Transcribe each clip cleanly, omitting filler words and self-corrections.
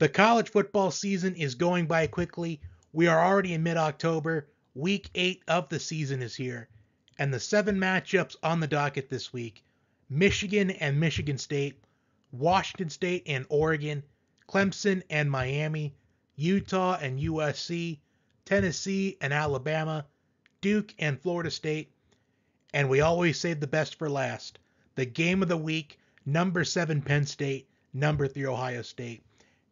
The college football season is going by quickly. We are already in mid-October. Week 8 of the season is here. And the 7 matchups on the docket this week: Michigan and Michigan State, Washington State and Oregon, Clemson and Miami, Utah and USC, Tennessee and Alabama, Duke and Florida State, and we always save the best for last. The game of the week: number 7 Penn State, number 3 Ohio State.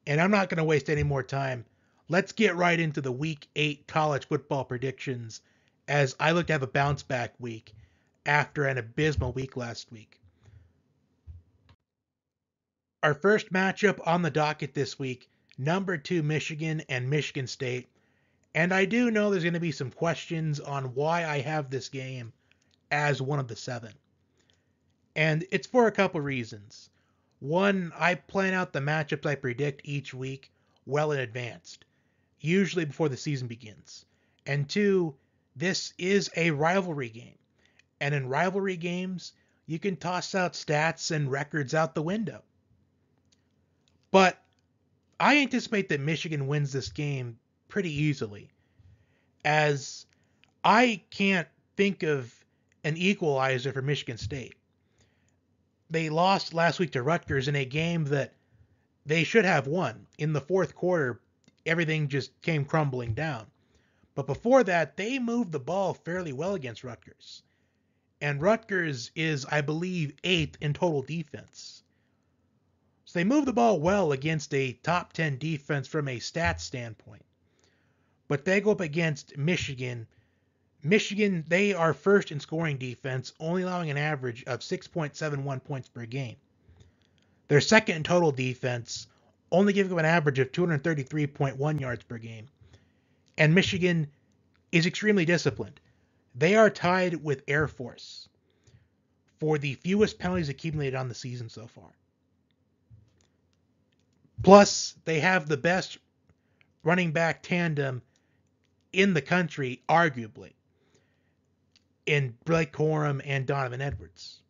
And I'm not going to waste any more time. Let's get right into the Week 8 college football predictions, as I look to have a bounce back week after an abysmal week last week. Our first matchup on the docket this week: number 2 Michigan and Michigan State. And I do know there's going to be some questions on why I have this game as one of the 7. And it's for a couple reasons. One, I plan out the matchups I predict each week well in advance, usually before the season begins. And 2, this is a rivalry game. And in rivalry games, you can toss out stats and records out the window. But I anticipate that Michigan wins this game pretty easily, as I can't think of an equalizer for Michigan State. They lost last week to Rutgers in a game that they should have won. In the fourth quarter, everything just came crumbling down. But before that, they moved the ball fairly well against Rutgers. And Rutgers is, I believe, 8th in total defense. So they moved the ball well against a top 10 defense from a stats standpoint. But they go up against Michigan. Michigan, they are first in scoring defense, only allowing an average of 6.71 points per game. They're second in total defense, only giving up an average of 233.1 yards per game. And Michigan is extremely disciplined. They are tied with Air Force for the fewest penalties accumulated on the season so far. Plus, they have the best running back tandem in the country, arguably, in Blake Corum and Donovan Edwards.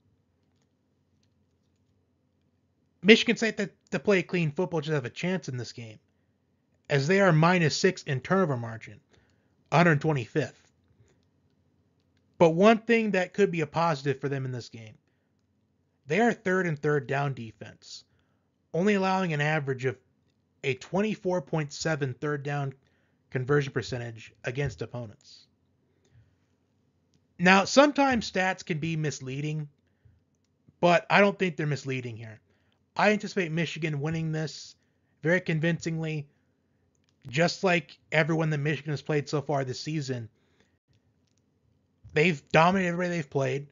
Michigan State, to play clean football, just have a chance in this game, as they are -6 in turnover margin, 125th. But one thing that could be a positive for them in this game: they are third in third down defense, only allowing an average of a 24.7 third down conversion percentage against opponents. Now, sometimes stats can be misleading, but I don't think they're misleading here. I anticipate Michigan winning this very convincingly, just like everyone that Michigan has played so far this season. They've dominated everybody they've played,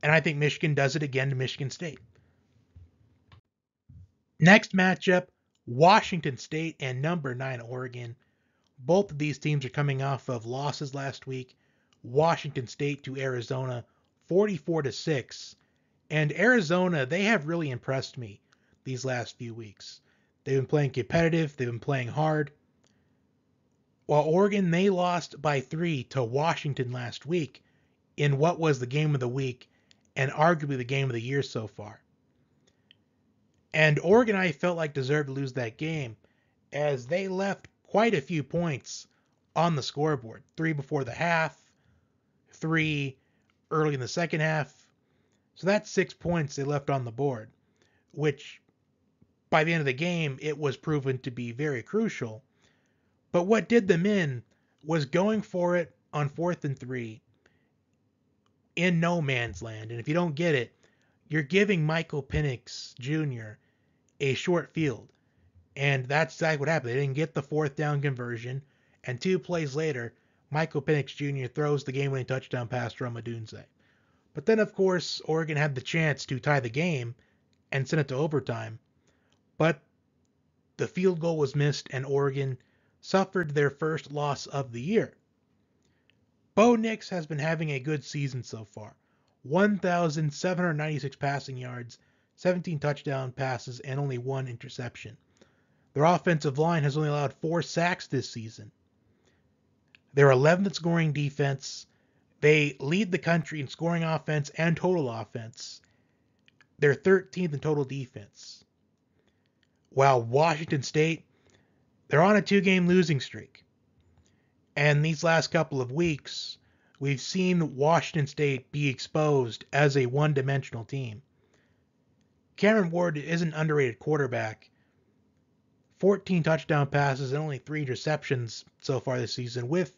and I think Michigan does it again to Michigan State. Next matchup, Washington State and number 9 Oregon. Both of these teams are coming off of losses last week. Washington State to Arizona, 44-6. And Arizona, they have really impressed me these last few weeks. They've been playing competitive. They've been playing hard. While Oregon, they lost by 3 to Washington last week in what was the game of the week and arguably the game of the year so far. And Oregon, I felt like, deserved to lose that game, as they left quite a few points on the scoreboard. 3 before the half, 3 early in the second half. So that's 6 points they left on the board, which by the end of the game, it was proven to be very crucial. But what did them in was going for it on 4th and 3 in no man's land. And if you don't get it, you're giving Michael Penix Jr. a short field. And that's exactly what happened. They didn't get the 4th down conversion. And 2 plays later, Michael Penix Jr. throws the game-winning touchdown pass to Rome Odunze. But then, of course, Oregon had the chance to tie the game and send it to overtime. But the field goal was missed, and Oregon suffered their first loss of the year. Bo Nix has been having a good season so far. 1,796 passing yards, 17 touchdown passes, and only 1 interception. Their offensive line has only allowed 4 sacks this season. They're 11th in scoring defense. They lead the country in scoring offense and total offense. They're 13th in total defense. while Washington State, they're on a 2-game losing streak. And these last couple of weeks, we've seen Washington State be exposed as a one-dimensional team. Cameron Ward is an underrated quarterback. 14 touchdown passes and only 3 interceptions so far this season with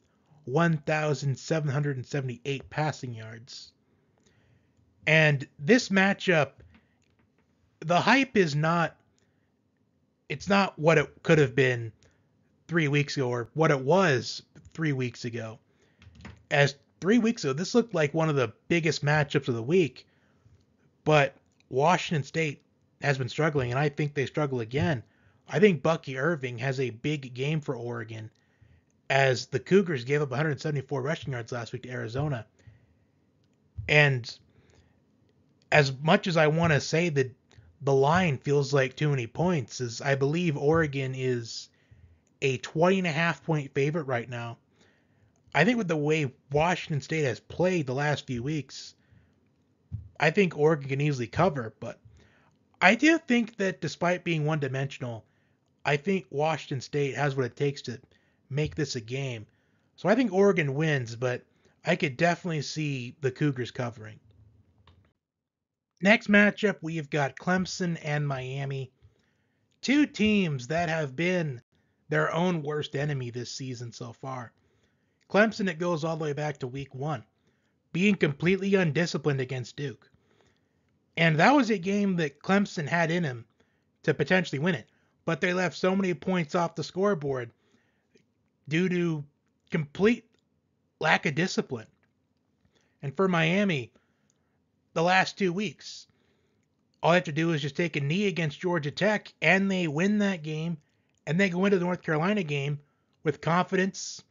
1,778 passing yards. And this matchup, the hype is not, it's not what it could have been 3 weeks ago or what it was 3 weeks ago. As 3 weeks ago, this looked like one of the biggest matchups of the week, but Washington State has been struggling, and I think they struggle again. I think Bucky Irving has a big game for Oregon, as the Cougars gave up 174 rushing yards last week to Arizona. And as much as I want to say that the line feels like too many points, is I believe Oregon is a 20.5 point favorite right now. I think with the way Washington State has played the last few weeks, I think Oregon can easily cover. But I do think that despite being one-dimensional, I think Washington State has what it takes to make this a game. So I think Oregon wins, but I could definitely see the Cougars covering. Next matchup, we've got Clemson and Miami. Two teams that have been their own worst enemy this season so far. Clemson, it goes all the way back to week 1, being completely undisciplined against Duke. And that was a game that Clemson had in him to potentially win it. But they left so many points off the scoreboard due to complete lack of discipline. And for Miami, the last 2 weeks, all they have to do is just take a knee against Georgia Tech, and they win that game, and they go into the North Carolina game with confidence.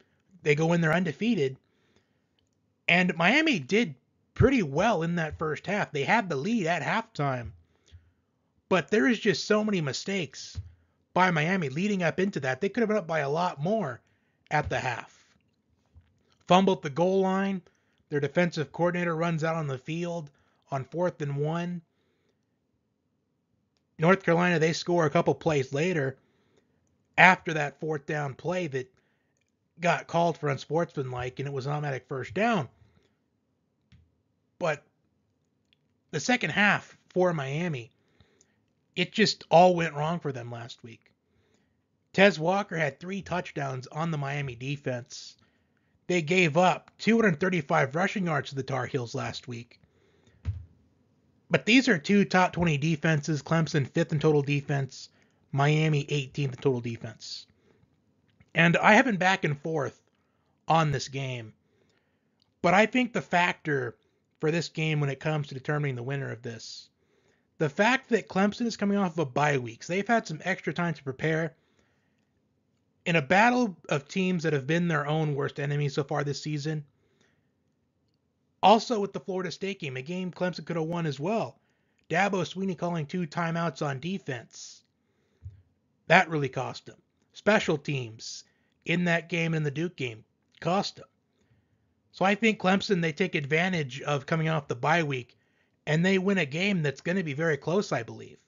They go in there undefeated. And Miami did pretty well in that first half. They had the lead at halftime. But there is just so many mistakes by Miami leading up into that. They could have been up by a lot more at the half. Fumbled the goal line. Their defensive coordinator runs out on the field on 4th and 1. North Carolina, they score a couple plays later after that 4th down play that got called for unsportsmanlike, and it was an automatic first down. But the second half for Miami, it just all went wrong for them last week. Tez Walker had 3 touchdowns on the Miami defense. They gave up 235 rushing yards to the Tar Heels last week. But these are 2 top 20 defenses. Clemson 5th in total defense. Miami 18th in total defense. And I have been back and forth on this game. But I think the factor for this game when it comes to determining the winner of this, the fact that Clemson is coming off of a bye week, so they've had some extra time to prepare. In a battle of teams that have been their own worst enemies so far this season, also with the Florida State game, a game Clemson could have won as well. Dabo Swinney calling 2 timeouts on defense. That really cost them. Special teams in that game and the Duke game cost them. So I think Clemson, they take advantage of coming off the bye week, and they win a game that's going to be very close, I believe.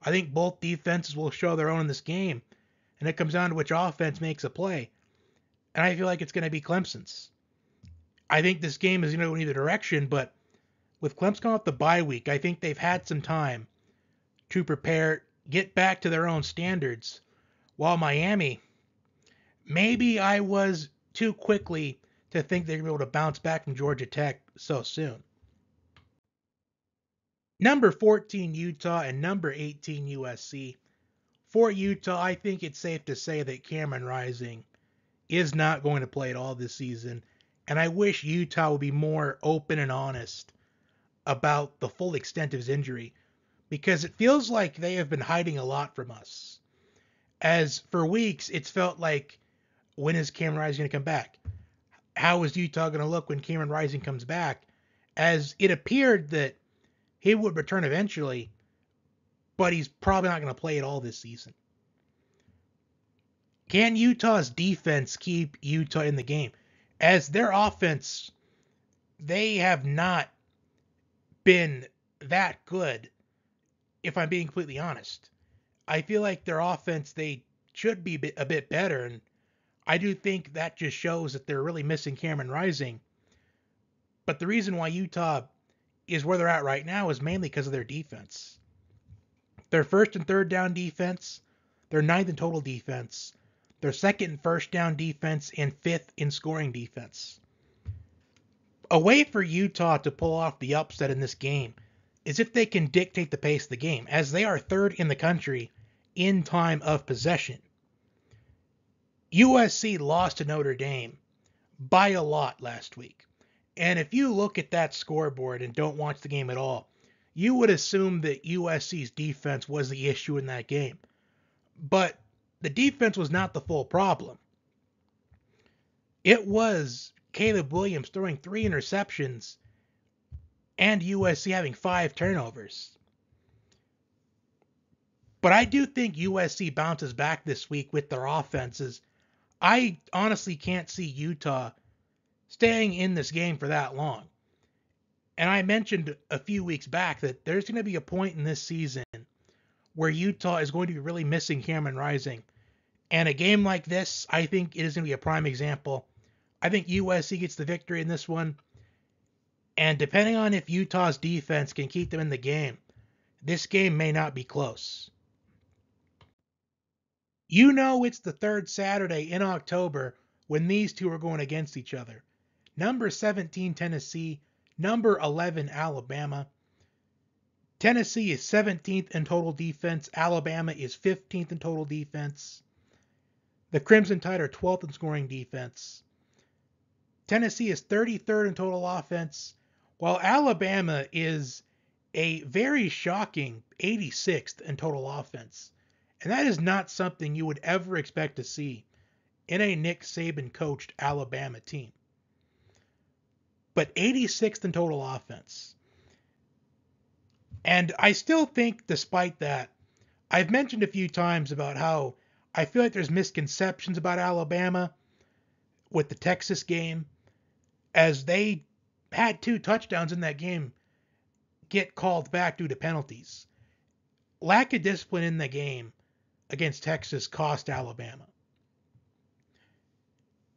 I think both defenses will show their own in this game, and it comes down to which offense makes a play. And I feel like it's going to be Clemson's. I think this game is going to go in either direction, but with Clemson coming off the bye week, I think they've had some time to prepare, get back to their own standards, while Miami, maybe I was too quickly to think they're going to be able to bounce back from Georgia Tech so soon. Number 14, Utah, and number 18, USC. For Utah, I think it's safe to say that Cameron Rising is not going to play at all this season, and I wish Utah would be more open and honest about the full extent of his injury, because it feels like they have been hiding a lot from us. As for weeks, it's felt like, when is Cameron Rising going to come back? How is Utah going to look when Cameron Rising comes back? As it appeared that he would return eventually, but he's probably not going to play at all this season. Can Utah's defense keep Utah in the game? As their offense, they have not been that good, if I'm being completely honest. I feel like their offense, they should be a bit better, and I do think that just shows that they're really missing Cameron Rising. But the reason why Utah is where they're at right now is mainly because of their defense. Their first and third down defense, their ninth in total defense, their second and first down defense, and fifth in scoring defense. A way for Utah to pull off the upset in this game is if they can dictate the pace of the game, as they are third in the country in time of possession. USC lost to Notre Dame by a lot last week. And if you look at that scoreboard and don't watch the game at all, you would assume that USC's defense was the issue in that game. But the defense was not the full problem. It was Caleb Williams throwing 3 interceptions and USC having 5 turnovers. But I do think USC bounces back this week with their offenses. I honestly can't see Utah staying in this game for that long. And I mentioned a few weeks back that there's going to be a point in this season where Utah is going to be really missing Cameron Rising. And a game like this, I think it is going to be a prime example. I think USC gets the victory in this one. And depending on if Utah's defense can keep them in the game, this game may not be close. You know it's the third Saturday in October when these two are going against each other. Number 17, Tennessee. Number 11, Alabama. Tennessee is 17th in total defense. Alabama is 15th in total defense. The Crimson Tide are 12th in scoring defense. Tennessee is 33rd in total offense, while Alabama is a very shocking 86th in total offense. And that is not something you would ever expect to see in a Nick Saban coached Alabama team. But 86th in total offense. And I still think, despite that, I've mentioned a few times about how I feel like there's misconceptions about Alabama with the Texas game, as they had 2 touchdowns in that game get called back due to penalties. Lack of discipline in the game against Texas cost Alabama.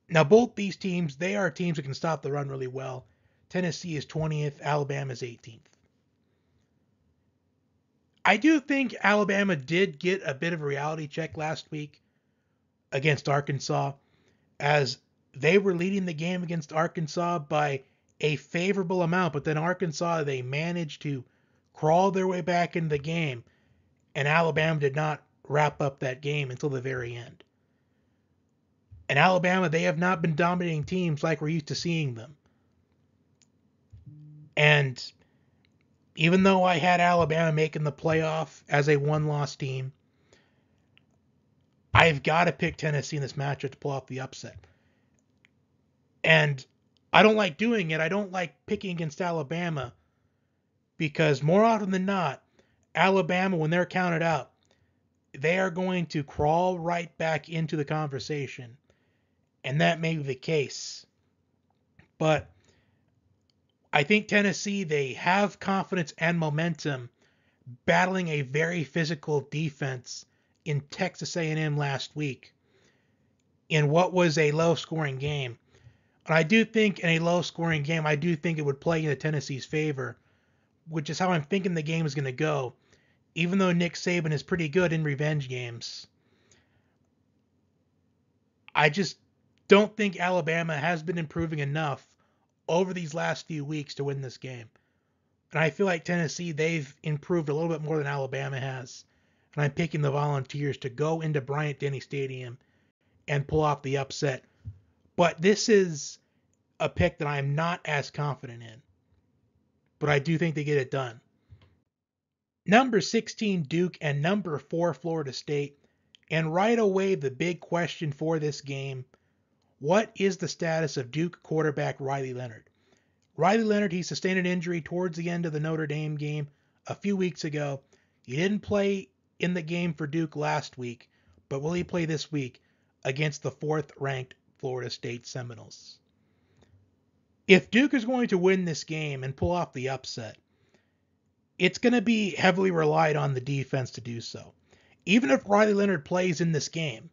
Now, both these teams, they are teams that can stop the run really well. Tennessee is 20th, Alabama is 18th. I do think Alabama did get a bit of a reality check last week against Arkansas, as they were leading the game against Arkansas by a favorable amount, but then Arkansas, they managed to crawl their way back into the game, and Alabama did not wrap up that game until the very end. And Alabama, they have not been dominating teams like we're used to seeing them. And even though I had Alabama making the playoff as a one-loss team, I've got to pick Tennessee in this matchup to pull off the upset. And I don't like doing it. I don't like picking against Alabama because more often than not, Alabama, when they're counted out, they are going to crawl right back into the conversation. And that may be the case. But I think Tennessee, they have confidence and momentum battling a very physical defense in Texas A&M last week in what was a low-scoring game. And I do think in a low-scoring game, I do think it would play into Tennessee's favor, which is how I'm thinking the game is going to go, even though Nick Saban is pretty good in revenge games. I just don't think Alabama has been improving enough over these last few weeks to win this game. And I feel like Tennessee, they've improved a little bit more than Alabama has. And I'm picking the Volunteers to go into Bryant-Denny Stadium and pull off the upset. But this is a pick that I'm not as confident in. But I do think they get it done. Number 16, Duke, and number 4, Florida State. And right away, the big question for this game, what is the status of Duke quarterback Riley Leonard? Riley Leonard, he sustained an injury towards the end of the Notre Dame game a few weeks ago. He didn't play in the game for Duke last week, but will he play this week against the 4th-ranked Florida State Seminoles? If Duke is going to win this game and pull off the upset, it's going to be heavily relied on the defense to do so. even if Riley Leonard plays in this game,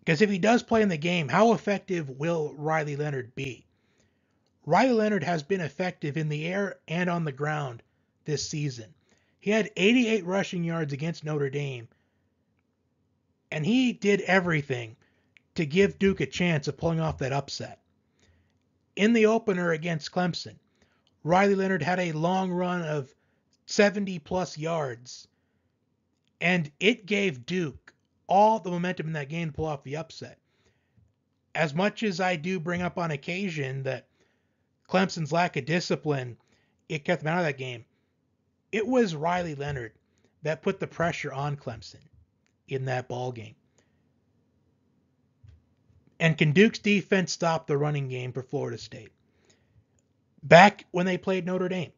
because if he does play in the game, how effective will Riley Leonard be? Riley Leonard has been effective in the air and on the ground this season. He had 88 rushing yards against Notre Dame, and he did everything to give Duke a chance of pulling off that upset. In the opener against Clemson, Riley Leonard had a long run of 70-plus yards, and it gave Duke all the momentum in that game to pull off the upset. As much as I do bring up on occasion that Clemson's lack of discipline, it kept them out of that game, it was Riley Leonard that put the pressure on Clemson in that ball game. And can Duke's defense stop the running game for Florida State? Back when they played Notre Dame,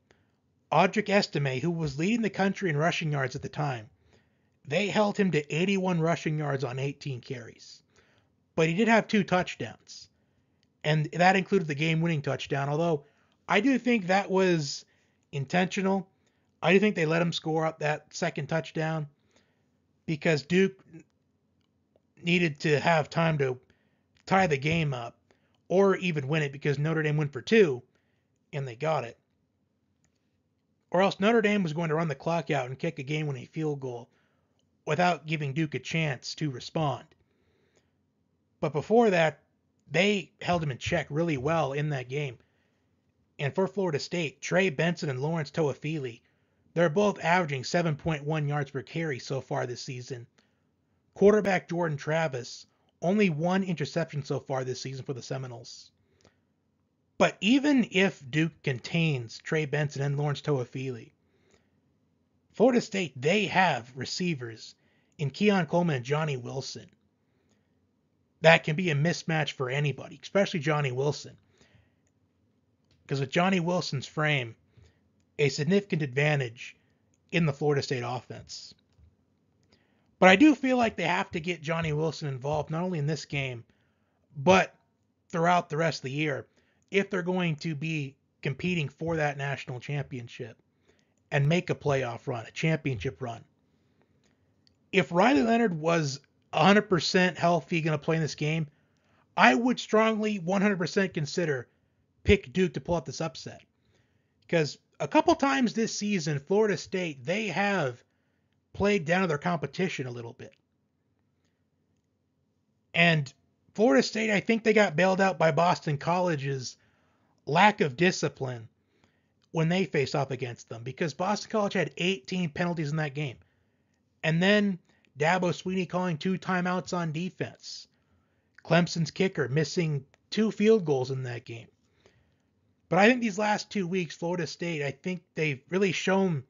Audric Estime, who was leading the country in rushing yards at the time, they held him to 81 rushing yards on 18 carries. But he did have 2 touchdowns. And that included the game-winning touchdown, although I do think that was intentional. I do think they let him score up that second touchdown because Duke needed to have time to tie the game up or even win it because Notre Dame went for 2 and they got it. Or else Notre Dame was going to run the clock out and kick a game-winning field goal without giving Duke a chance to respond. But before that, they held him in check really well in that game. And for Florida State, Trey Benson and Lawrence Toafili, they're both averaging 7.1 yards per carry so far this season. Quarterback Jordan Travis, only 1 interception so far this season for the Seminoles. But even if Duke contains Trey Benson and Lawrence Toafili, Florida State, they have receivers in Keon Coleman and Johnny Wilson that can be a mismatch for anybody, especially Johnny Wilson. Because with Johnny Wilson's frame, a significant advantage in the Florida State offense. But I do feel like they have to get Johnny Wilson involved, not only in this game, but throughout the rest of the year, if they're going to be competing for that national championship and make a playoff run, a championship run. If Riley Leonard was 100% healthy going to play in this game, I would strongly 100% consider pick Duke to pull out this upset. Because a couple times this season, Florida State, they have played down to their competition a little bit. And Florida State, I think they got bailed out by Boston College's lack of discipline when they faced off against them. Because Boston College had 18 penalties in that game. And then Dabo Swinney calling 2 timeouts on defense. Clemson's kicker missing 2 field goals in that game. But I think these last 2 weeks, Florida State, I think they've really shown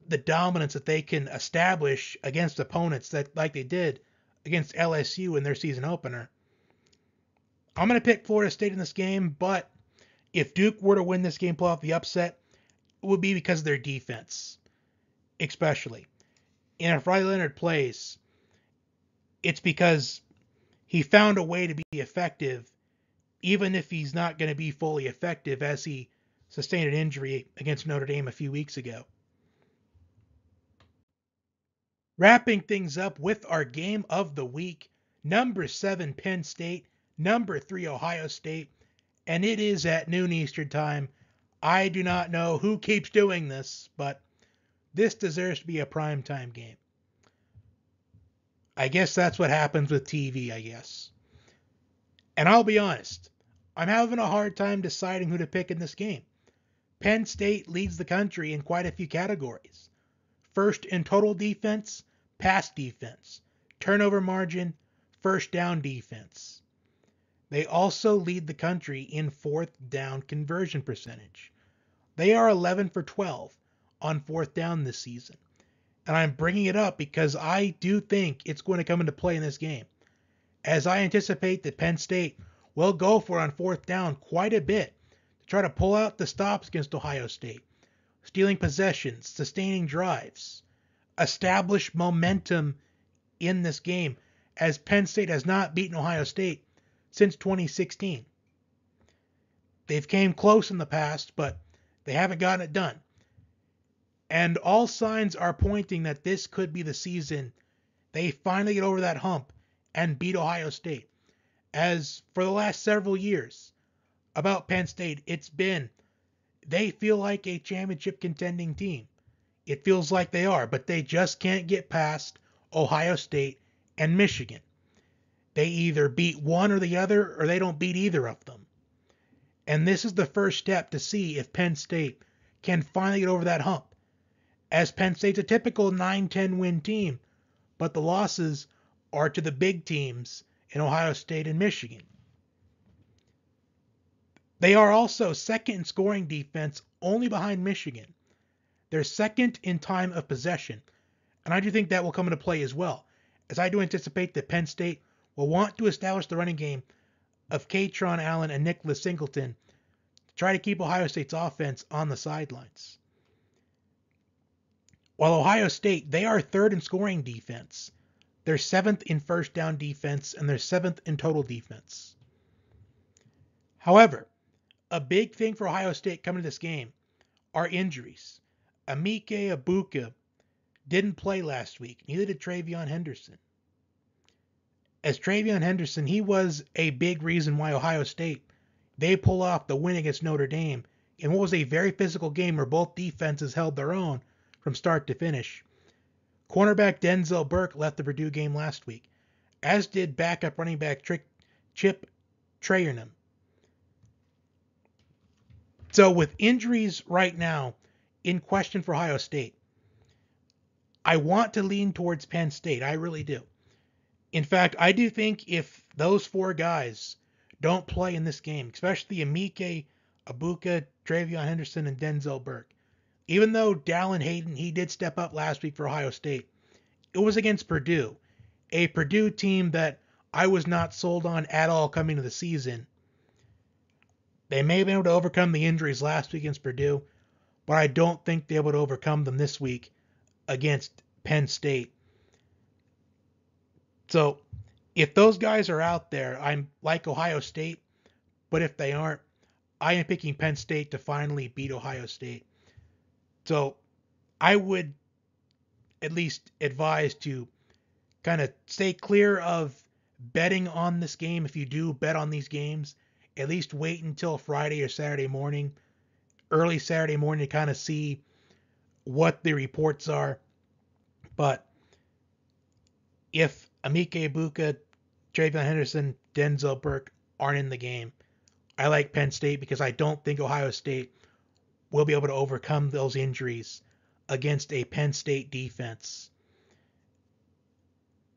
the dominance that they can establish against opponents that like they did against LSU in their season opener. I'm going to pick Florida State in this game, but if Duke were to win this game, pull off the upset, it would be because of their defense, especially. And if Riley Leonard plays, it's because he found a way to be effective, even if he's not going to be fully effective as he sustained an injury against Notre Dame a few weeks ago. Wrapping things up with our game of the week, number 7 Penn State, number 3 Ohio State, and it is at noon Eastern time. I do not know who keeps doing this, but this deserves to be a primetime game. I guess that's what happens with TV, I guess. And I'll be honest, I'm having a hard time deciding who to pick in this game. Penn State leads the country in quite a few categories. First in total defense, pass defense, turnover margin, first down defense. They also lead the country in 4th down conversion percentage. They are 11 for 12 on 4th down this season. And I'm bringing it up because I do think it's going to come into play in this game, as I anticipate that Penn State will go for it on 4th down quite a bit to try to pull out the stops against Ohio State, stealing possessions, sustaining drives, establish momentum in this game, as Penn State has not beaten Ohio State since 2016. They've came close in the past, but they haven't gotten it done. And all signs are pointing that this could be the season they finally get over that hump and beat Ohio State. As for the last several years about Penn State, it's been they feel like a championship contending team. It feels like they are, but they just can't get past Ohio State and Michigan. They either beat one or the other, or they don't beat either of them. And this is the first step to see if Penn State can finally get over that hump. As Penn State's a typical 9-10 win team, but the losses are to the big teams in Ohio State and Michigan. They are also second in scoring defense, only behind Michigan. They're second in time of possession, and I do think that will come into play as well, as I do anticipate that Penn State will want to establish the running game of Katron Allen and Nicholas Singleton to try to keep Ohio State's offense on the sidelines. While Ohio State, they are third in scoring defense. They're seventh in first down defense, and they're seventh in total defense. However, a big thing for Ohio State coming to this game are injuries. Emeka Egbuka didn't play last week. Neither did Travion Henderson. As Travion Henderson, he was a big reason why Ohio State, they pull off the win against Notre Dame in what was a very physical game where both defenses held their own from start to finish. Cornerback Denzel Burke left the Purdue game last week, as did backup running back Chip Trayanum. So with injuries right now in question for Ohio State, I want to lean towards Penn State. I really do. In fact, I do think if those four guys don't play in this game, especially Emeka Egbuka, Travion Henderson, and Denzel Burke, even though Dallin Hayden, he did step up last week for Ohio State, it was against Purdue, a Purdue team that I was not sold on at all coming to the season. They may have been able to overcome the injuries last week against Purdue, but I don't think they're able to overcome them this week against Penn State. So if those guys are out there, I'm like Ohio State, but if they aren't, I am picking Penn State to finally beat Ohio State. So I would at least advise to kind of stay clear of betting on this game. If you do bet on these games, at least wait until Friday or Saturday morning, early Saturday morning, to kind of see what the reports are. But if Emeka Egbuka, Travion Henderson, Denzel Burke aren't in the game, I like Penn State because I don't think Ohio State will be able to overcome those injuries against a Penn State defense.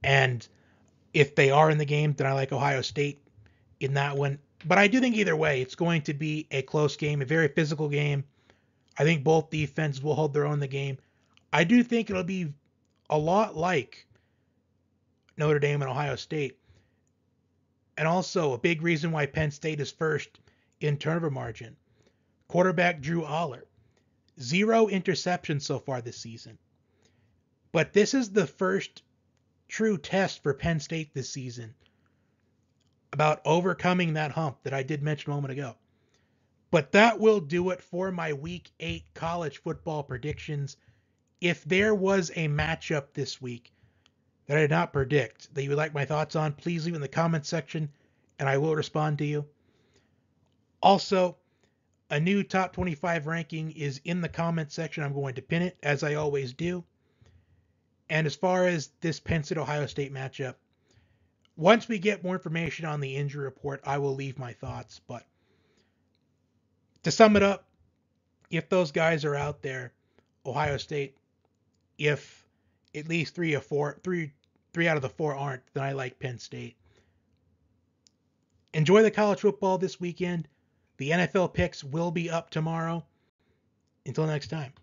And if they are in the game, then I like Ohio State in that one. But I do think either way, it's going to be a close game, a very physical game. I think both defenses will hold their own in the game. I do think it'll be a lot like Notre Dame and Ohio State. And also a big reason why Penn State is first in turnover margin. Quarterback Drew Aller. 0 interceptions so far this season. But this is the first true test for Penn State this season about overcoming that hump that I did mention a moment ago. But that will do it for my Week 8 college football predictions. If there was a matchup this week that I did not predict that you would like my thoughts on, please leave it in the comments section and I will respond to you. Also, a new top 25 ranking is in the comments section. I'm going to pin it, as I always do. And as far as this Penn State-Ohio State matchup, once we get more information on the injury report, I will leave my thoughts. But to sum it up, if those guys are out there, Ohio State, if at least three out of the four aren't, then I like Penn State. Enjoy the college football this weekend. The NFL picks will be up tomorrow. Until next time.